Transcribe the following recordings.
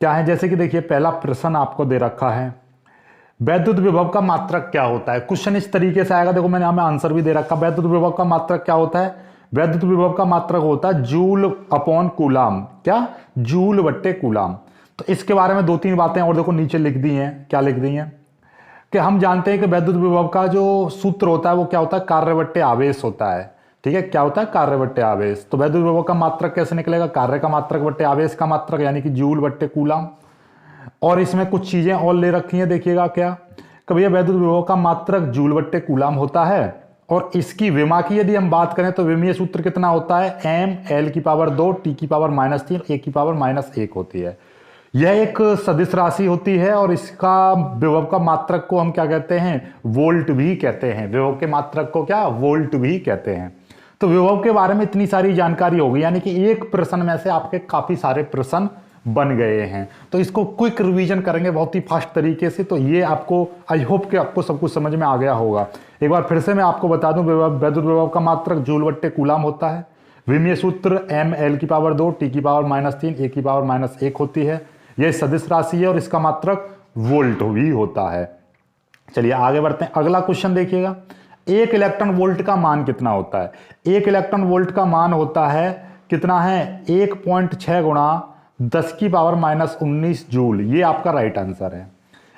क्या है, जैसे कि देखिए पहला प्रश्न आपको दे रखा है, वैद्युत विभव का मात्रक क्या होता है। क्वेश्चन इस तरीके से आएगा, देखो मैंने हमें आंसर भी दे रखा, वैद्युत विभव का मात्रक क्या होता है। वैद्युत विभव का मात्रक होता है जूल अपॉन कूलाम। क्या, जूल बट्टे कूलाम। तो इसके बारे में दो तीन बातें और देखो नीचे लिख दी हैं। क्या लिख दी हैं कि हम जानते हैं कि वैद्युत विभव का जो सूत्र होता है वो क्या होता है, कार्य बट्टे आवेश होता है। ठीक है, क्या होता है, कार्य बट्टे आवेश। तो वैद्युत विभव का मात्रक कैसे निकलेगा, कार्य का मात्रक बट्टे आवेश का मात्रक, यानी कि जूल बट्टे कूलाम। और इसमें कुछ चीजें और ले रखी हैं, देखिएगा क्या कि भैया वैद्युत विभव का मात्रक जूल बट्टे कूलाम होता है। और इसकी विमा की यदि हम बात करें तो विमीय सूत्र कितना होता है, एम एल की पावर 2 टी की पावर -3 ए की पावर -1 होती है। यह एक सदिश राशि होती है और इसका विभव का मात्रक को हम क्या कहते हैं, वोल्ट भी कहते हैं। विभव के मात्रक को क्या, वोल्ट भी कहते हैं। तो विभव के बारे में इतनी सारी जानकारी होगी, यानी कि एक प्रश्न में से आपके काफी सारे प्रश्न बन गए हैं। तो इसको क्विक रिवीजन करेंगे बहुत ही फास्ट तरीके से। तो ये आपको, आई होप कि आपको सब कुछ समझ में आ गया होगा। एक बार फिर से मैं आपको बता दूं, वैद्युत विभव का मात्रक जूल बट्टे कूलाम होता है। विमीय सूत्र एम एल की पावर 2 टी की पावर -3 ए की पावर -1 होती है। यह सदिश राशि है और इसका मात्रक वोल्ट भी होता है। चलिए आगे बढ़ते हैं, अगला क्वेश्चन देखिएगा। एक इलेक्ट्रॉन वोल्ट का मान कितना होता है। एक इलेक्ट्रॉन वोल्ट का मान होता है कितना है, 1.6 गुणा 10 की पावर -19 जूल। ये आपका राइट आंसर है।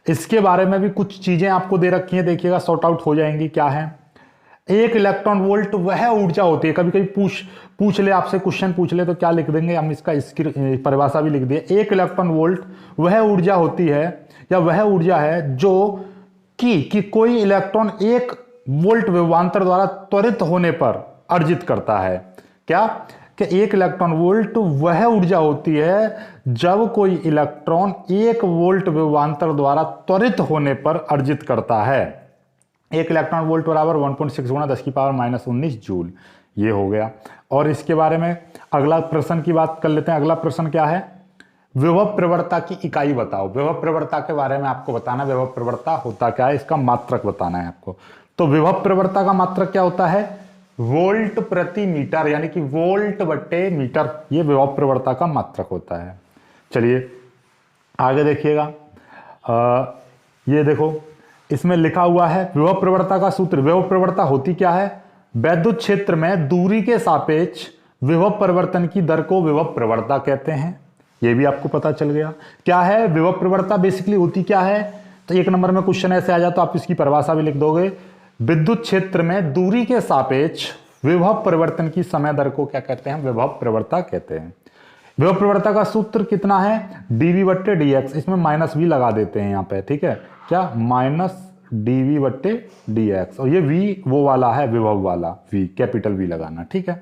इसके बारे में भी कुछ चीजें आपको दे रखी हैं, देखिएगा सॉर्ट आउट हो जाएंगी। क्या है, एक इलेक्ट्रॉन वोल्ट वह ऊर्जा होती है, कभी कभी पूछ ले आपसे, क्वेश्चन पूछ ले तो क्या लिख देंगे हम, इसका परिभाषा भी लिख दिए। एक इलेक्ट्रॉन वोल्ट वह ऊर्जा होती है या वह ऊर्जा है जो कि कोई इलेक्ट्रॉन 1 वोल्ट विभवांतर द्वारा त्वरित होने पर अर्जित करता है। क्या, कि एक इलेक्ट्रॉन वोल्ट वह ऊर्जा होती है जब कोई इलेक्ट्रॉन 1 वोल्ट विभवांतर द्वारा त्वरित होने पर अर्जित करता है। एक इलेक्ट्रॉन वोल्ट बराबर 1.6 गुणा 10 की पावर -19 जूल। ये हो गया। और इसके बारे में अगला प्रश्न की बात कर लेते हैं। अगला प्रश्न क्या है, विभव प्रवणता की इकाई बताओ। विभव प्रवणता के बारे में आपको बताना, विभव प्रवणता होता क्या है, इसका मात्रक बताना है आपको। तो विभव प्रवणता का मात्रक क्या होता है, वोल्ट प्रति मीटर, यानी कि वोल्ट बट्टे मीटर। ये विभव प्रवणता का मात्रक होता है। चलिए आगे देखिएगा, ये देखो इसमें लिखा हुआ है विभव प्रवणता का सूत्र। विभव प्रवणता होती क्या है, वैद्युत क्षेत्र में दूरी के सापेक्ष विभव परिवर्तन की दर को विभव प्रवणता कहते हैं। यह भी आपको पता चल गया। क्या है विभव प्रवणता, बेसिकली होती क्या है। तो एक नंबर में क्वेश्चन ऐसे आ जाए तो आप इसकी परिभाषा भी लिख दोगे। विद्युत क्षेत्र में दूरी के सापेक्ष विभव परिवर्तन की समय दर को क्या कहते हैं, विभव प्रवणता कहते हैं। विभव प्रवणता का सूत्र कितना है, dv बट्टे dx। इसमें माइनस भी लगा देते हैं यहाँ पे, ठीक है, क्या -dv बट्टे dx। और ये v वो वाला है, विभव वाला v, कैपिटल v लगाना, ठीक है।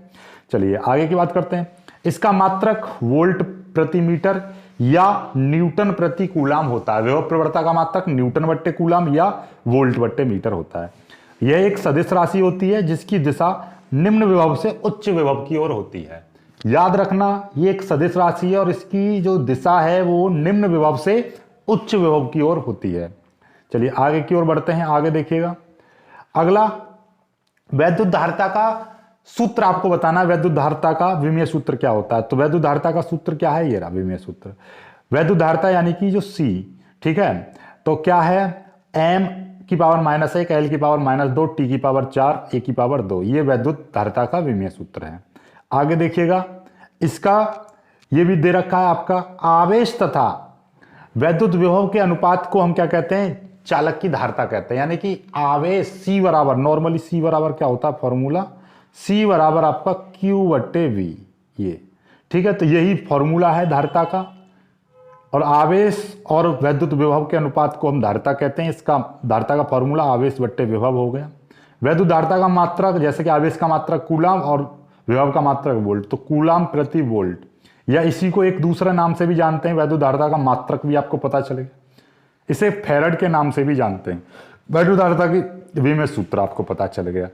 चलिए आगे की बात करते हैं। इसका मात्रक वोल्ट प्रति मीटर या न्यूटन प्रति कूलाम होता है। विभव प्रवणता का मात्रक न्यूटन बट्टे कूलाम या वोल्ट बट्टे मीटर होता है। यह एक सदिश राशि होती है जिसकी दिशा निम्न विभव से उच्च विभव की ओर होती है। याद रखना, ये एक सदिश राशि है और इसकी जो दिशा है वो निम्न विभव से उच्च विभव की ओर होती है। चलिए आगे की ओर बढ़ते हैं। आगे देखिएगा, अगला वैद्युत धारिता का सूत्र आपको बताना है। वैद्युत धारिता का विमीय सूत्र क्या होता है। तो वैद्युत धारिता का सूत्र क्या है, ये रहा विमीय सूत्र। वैद्युत धारिता यानी कि जो C, ठीक है, तो क्या है, m की पावर -1 l की पावर -2 t की पावर 4 a की पावर 2। ये वैद्युत धारिता का विमीय सूत्र है। आगे देखिएगा, इसका ये भी दे रखा है आपका, आवेश तथा वैद्युत विभव के अनुपात को हम क्या कहते हैं, चालक की धारिता कहते हैं। यानी कि आवेश C बराबर, नॉर्मली C बराबर क्या होता है फॉर्मूला, C बराबर आपका Q बट्टे V, ये ठीक है। तो यही फॉर्मूला है धारिता का। और आवेश और वैद्युत विभव के अनुपात को हम धारिता कहते हैं। इसका धारिता का फॉर्मूला आवेश बट्टे विभव हो गया। वैद्युत धारिता का मात्रक, जैसे कि आवेश का मात्रक कूलाम और विभव का मात्रक वोल्ट, तो कूलाम प्रति वोल्ट, या इसी को एक दूसरे नाम से भी जानते हैं, वैद्युत धारिता का मात्रक भी आपको पता चलेगा। इसे फैराड के नाम से भी जानते हैं। वैद्युत धारिता की विमीय सूत्र आपको पता चल गया।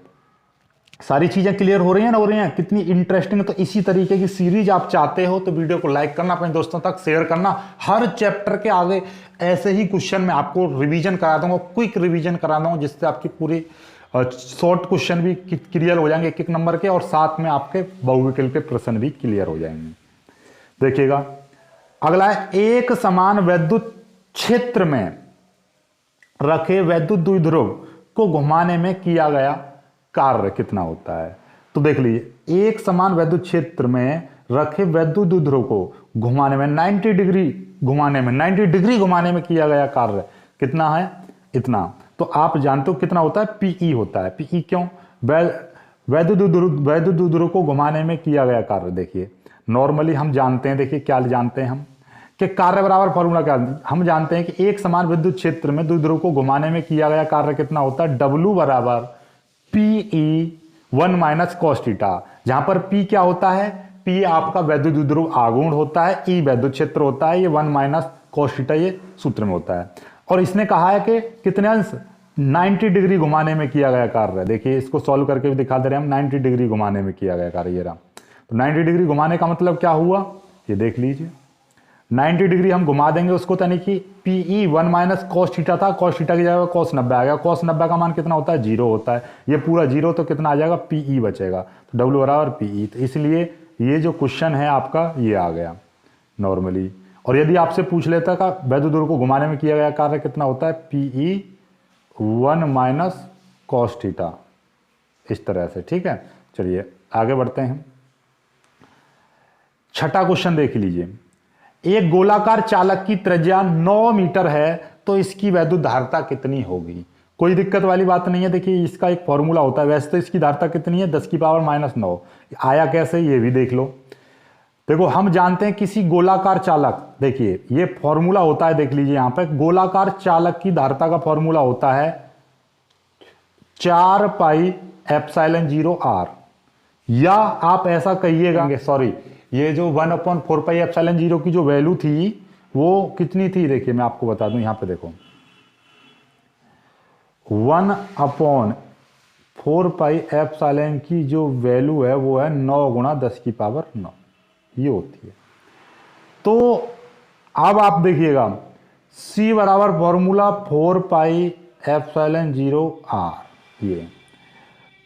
सारी चीजें क्लियर हो रही हैं ना, हो रही हैं, कितनी इंटरेस्टिंग है। तो इसी तरीके की सीरीज आप चाहते हो तो वीडियो को लाइक करना, अपने दोस्तों तक शेयर करना। हर चैप्टर के आगे ऐसे ही क्वेश्चन मैं आपको रिवीजन करा दूंगा, क्विक रिवीजन करा दूंगा, जिससे आपकी पूरी शॉर्ट क्वेश्चन भी क्लियर हो जाएंगे एक नंबर के, और साथ में आपके बहुविकल्पीय प्रश्न भी क्लियर हो जाएंगे। देखिएगा अगला है, एक समान वैद्युत क्षेत्र में रखे वैद्युत द्विध्रुव को घुमाने में किया गया कार्य कितना होता है। तो देख लीजिए, एक समान वैद्युत क्षेत्र में रखे वैद्युत द्विध्रुव को घुमाने में 90 डिग्री घुमाने में किया गया कार्य कितना है, इतना। तो आप जानते हो कितना होता है, पीई होता है। पीई क्यों, वैद्युत द्विध्रुव को घुमाने में किया गया कार्य। देखिए नॉर्मली हम जानते हैं, देखिए क्या जानते हैं हम, कि कार्य बराबर फॉर्मूला क्या, हम जानते हैं कि एक समान विद्युत क्षेत्र में द्विध्रुव को घुमाने में किया गया कार्य कितना होता है, W बराबर पीई 1 माइनस कॉस थीटा। जहां पर P क्या होता है, P आपका वैद्युत द्विध्रुव आघूर्ण होता है, E वैद्युत क्षेत्र होता है, ये 1 माइनस कॉस थीटा ये सूत्र में होता है। और इसने कहा है कि कितने अंश, 90 डिग्री घुमाने में किया गया कार्य। देखिए इसको सॉल्व करके भी दिखा दे रहे हैं हम, 90 डिग्री घुमाने में किया गया कार्य ये रहा। तो 90 डिग्री घुमाने का मतलब क्या हुआ, ये देख लीजिए, 90 डिग्री हम घुमा देंगे उसको, यानी कि पीई 1 माइनस कॉस थीटा था, कॉस थीटा की जगह कॉस 90 आ गया। कॉस 90 का मान कितना होता है, 0 होता है। ये पूरा 0 तो कितना आ जाएगा, पीई बचेगा। तो डब्ल्यू बराबर पीई। तो इसलिए ये जो क्वेश्चन है आपका ये आ गया नॉर्मली। और यदि आपसे पूछ लेता का वैद्युत द्विध्रुव को घुमाने में किया गया कार्य कितना होता है, पीई 1 माइनस कॉस थीटा, इस तरह से। ठीक है, चलिए आगे बढ़ते हैं। छठा क्वेश्चन देख लीजिए, एक गोलाकार चालक की त्रिज्या 9 मीटर है तो इसकी वैद्युत धारिता कितनी होगी। कोई दिक्कत वाली बात नहीं है। देखिए इसका एक फॉर्मूला होता है, वैसे तो इसकी धारिता कितनी है, 10 की पावर -9। आया कैसे ये भी देख लो। देखो हम जानते हैं किसी गोलाकार चालक, देखिए ये फॉर्मूला होता है, देख लीजिए यहां पे गोलाकार चालक की धारिता का फॉर्मूला होता है 4 पाई एप्सिलॉन 0 r, या आप ऐसा कहिएगा, सॉरी ये जो 1/4 पाई एप्सिलॉन 0 की जो वैल्यू थी वो कितनी थी, देखिए मैं आपको बता दूं, यहां पे देखो 1/4 पाई एप्सिलॉन की जो वैल्यू है वो है 9 गुणा 10 की पावर 9, ये होती है। तो अब आप देखिएगा C बराबर फॉर्मूला 4 पाई एप्सिलॉन 0 r, ये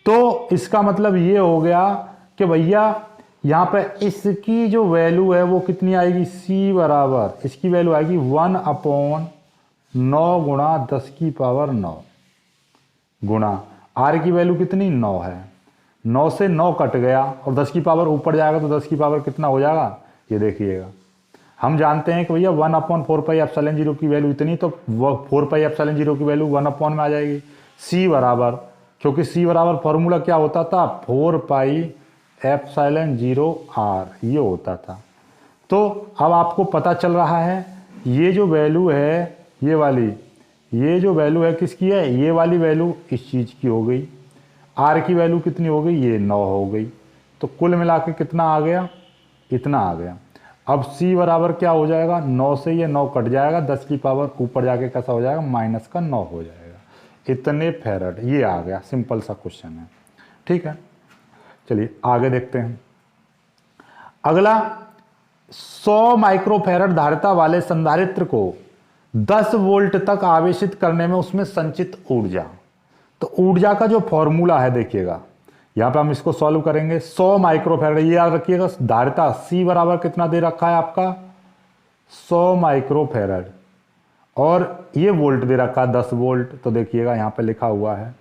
तो इसका मतलब ये हो गया कि भैया यहां पे इसकी जो वैल्यू है वो कितनी आएगी, C बराबर इसकी वैल्यू आएगी 1/9 गुणा 10 की पावर 9 गुणा R की वैल्यू कितनी 9 है, 9 से 9 कट गया और 10 की पावर ऊपर जाएगा तो 10 की पावर कितना हो जाएगा, ये देखिएगा। हम जानते हैं कि भैया 1/4 पाई एप्सिलॉन 0 की वैल्यू इतनी, तो 4 पाई एप्सिलॉन 0 की वैल्यू 1/, में आ जाएगी। C बराबर, क्योंकि C बराबर फॉर्मूला क्या होता था, 4 पाई एप्सिलॉन 0 r, ये होता था। तो अब आपको पता चल रहा है ये जो वैल्यू है, ये जो वैल्यू है किसकी है, ये वाली वैल्यू इस चीज़ की हो गई, r की वैल्यू कितनी हो गई, ये 9 हो गई। तो कुल मिला के कितना आ गया, इतना आ गया। अब C बराबर क्या हो जाएगा, 9 से ये 9 कट जाएगा, 10 की पावर ऊपर जाके कैसा हो जाएगा, -9 हो जाएगा, इतने फैराड। ये आ गया, सिंपल सा क्वेश्चन है। ठीक है, चलिए आगे देखते हैं। अगला, 100 माइक्रोफैराड धारिता वाले संधारित्र को 10 वोल्ट तक आवेशित करने में उसमें संचित ऊर्जा। तो ऊर्जा का जो फॉर्मूला है देखिएगा, यहां पे हम इसको सॉल्व करेंगे। 100 माइक्रोफैराड, ये याद रखिएगा, धारिता C बराबर कितना दे रखा है आपका 100 माइक्रोफैराड, और ये वोल्ट दे रखा है 10 वोल्ट। तो देखिएगा यहां पे लिखा हुआ है,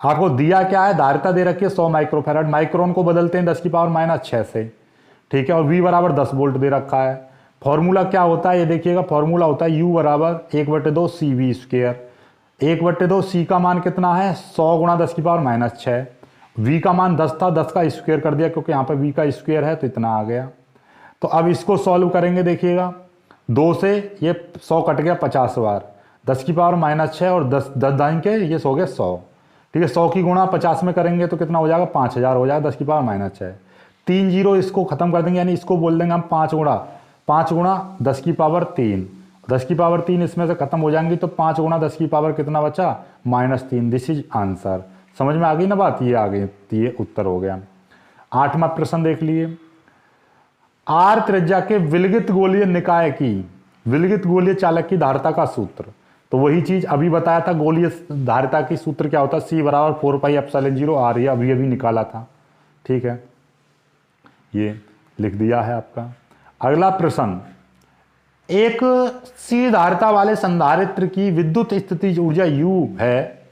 आपको दिया क्या है, धारिता दे रखी है 100 माइक्रोफैराड, माइक्रोन को बदलते हैं 10 की पावर -6 से। ठीक है, और V बराबर 10 वोल्ट दे रखा है। फॉर्मूला क्या होता है, ये देखिएगा फॉर्मूला होता है U बराबर 1/2 CV स्क्वायर। 1/2 C का मान कितना है, 100 गुणा 10 की पावर -6। V का मान 10 था, 10 का स्क्वायर कर दिया क्योंकि यहाँ पे V का स्क्वायर है, तो इतना आ गया। तो अब इसको सॉल्व करेंगे, देखिएगा 2 से ये 100 कट गया 50 बार, 10 की पावर -6 और 10 दाइन के ये हो गया 100। ठीक है, 100 की गुणा 50 में करेंगे तो कितना हो जाएगा, 5000 हो जाएगा, 10 की पावर -6। 3 जीरो इसको खत्म कर देंगे, यानी इसको बोल देंगे हम 5 गुणा 10 की पावर 3, 10 की पावर 3 इसमें से खत्म हो जाएंगी, तो 5 गुणा 10 की पावर कितना बचा, -3। This is answer. समझ में आ गई ना बात, ये आ गई, ये उत्तर हो गया। 8वां प्रश्न देख लिए, R त्रिज्या के विलगित गोलीय निकाय की विलगित गोलीय चालक की धारिता का सूत्र। तो वही चीज अभी बताया था, गोलीय धारिता की सूत्र क्या होता है, C बराबर 4 पाई एप्सिलॉन 0 r, ये अभी निकाला था। ठीक है, ये लिख दिया है आपका। अगला प्रश्न, एक सी धारिता वाले संधारित्र की विद्युत स्थितिज ऊर्जा U है,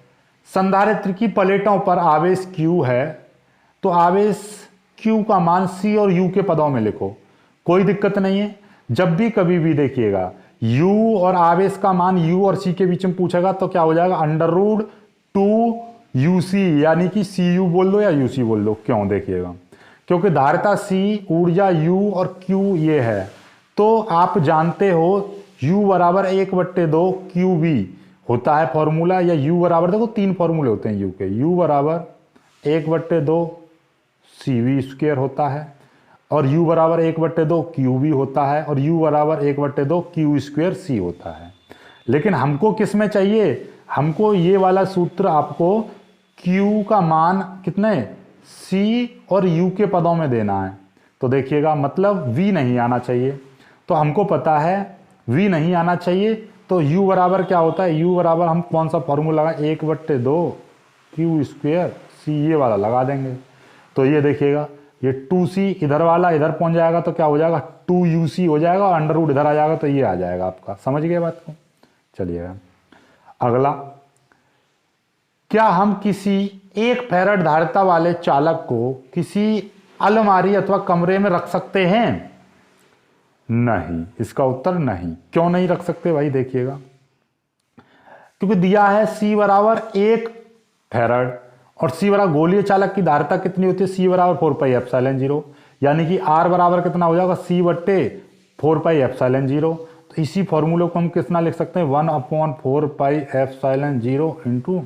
संधारित्र की प्लेटों पर आवेश Q है, तो आवेश Q का मान C और U के पदों में लिखो, कोई दिक्कत नहीं है। जब भी कभी भी देखिएगा U और आवेश का मान U और C के बीच में पूछेगा तो क्या हो जाएगा, √2UC, यानी कि CU बोल दो या UC बोल दो। क्यों, देखिएगा, क्योंकि धारिता C, ऊर्जा U और Q ये है, तो आप जानते हो U बराबर 1/2 QV होता है फॉर्मूला, या U बराबर, देखो 3 फॉर्मूले होते हैं U के, U बराबर 1/2 CV² होता है, और U बराबर 1/2 QV होता है, और U बराबर 1/2 Q² होता है। लेकिन हमको किस में चाहिए, हमको ये वाला सूत्र आपको Q का मान कितने C और U के पदों में देना है। तो देखिएगा, मतलब V नहीं आना चाहिए, तो हमको पता है V नहीं आना चाहिए, तो U बराबर क्या होता है, U बराबर हम कौन सा फॉर्मूला लगाएं, 1/2 Q² C, ये वाला लगा देंगे। तो ये देखिएगा, ये 2C इधर वाला इधर पहुंच जाएगा तो क्या हो जाएगा, 2UC हो जाएगा, और अंडर रूट इधर आ जाएगा, तो ये आ जाएगा आपका। समझ गए बात को। चलिएगा अगला, क्या हम किसी 1 फैराड धारिता वाले चालक को किसी अलमारी अथवा कमरे में रख सकते हैं? नहीं, इसका उत्तर नहीं। क्यों नहीं रख सकते भाई, देखिएगा, क्योंकि दिया है C बराबर 1 फैराड, और C बराबर गोलीय चालक की धारिता कितनी होती है, C बराबर 4πε0, यानी कि R बराबर कितना हो जाएगा, C/4πε0। तो इसी फॉर्मूले को हम कितना लिख सकते हैं, 1/4πε0 इंटू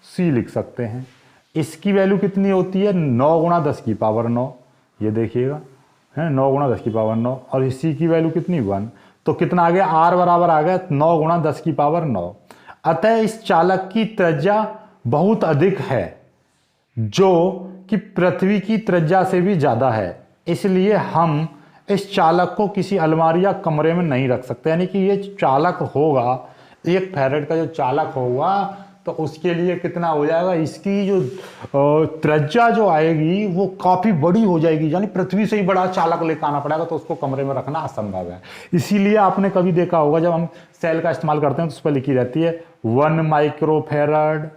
C लिख सकते हैं। इसकी वैल्यू कितनी होती है, 9 × 10⁹ ये देखिएगा है, 9 × 10⁹, और इसी की वैल्यू कितनी 1, तो कितना आ गया, R बराबर आ गया 9 × 10⁹। अतः इस चालक की त्रिज्या बहुत अधिक है, जो कि पृथ्वी की त्रिज्या से भी ज्यादा है, इसलिए हम इस चालक को किसी अलमारी या कमरे में नहीं रख सकते। यानी कि ये चालक होगा, 1 फैराड का जो चालक होगा, तो उसके लिए कितना हो जाएगा, इसकी जो त्रिज्या जो आएगी वो काफी बड़ी हो जाएगी, यानी पृथ्वी से ही बड़ा चालक लेकर आना पड़ेगा, तो उसको कमरे में रखना असंभव है। इसीलिए आपने कभी देखा होगा, जब हम सेल का इस्तेमाल करते हैं तो उस पर लिखी रहती है 1 माइक्रोफैराड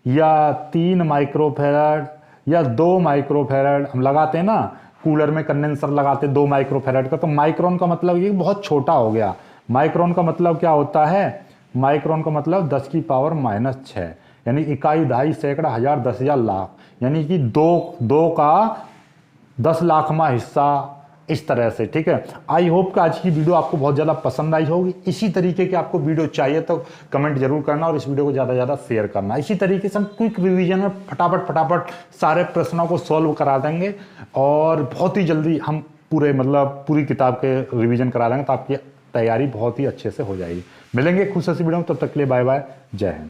या 3 माइक्रोफैराड या 2 माइक्रोफैराड। हम लगाते हैं ना कूलर में, कंडेंसर लगाते 2 माइक्रोफैराड का, तो माइक्रोन का मतलब ये बहुत छोटा हो गया। माइक्रोन का मतलब क्या होता है, माइक्रोन का मतलब 10⁻⁻⁶, यानी इकाई, दहाई, सैकड़ा, हजार, 10,000, लाख, यानी कि 2 का 10 लाखवां हिस्सा, इस तरह से। ठीक है, आई होप कि आज की वीडियो आपको बहुत ज़्यादा पसंद आई होगी। इसी तरीके की आपको वीडियो चाहिए तो कमेंट जरूर करना, और इस वीडियो को ज़्यादा से ज़्यादा शेयर करना। इसी तरीके से हम क्विक रिवीजन में फटाफट सारे प्रश्नों को सॉल्व करा देंगे, और बहुत ही जल्दी हम पूरी किताब के रिवीजन करा देंगे, तो आपकी तैयारी बहुत ही अच्छे से हो जाएगी। मिलेंगे खुश सी वीडियो में, तब तक के लिए बाय बाय, जय हिंद।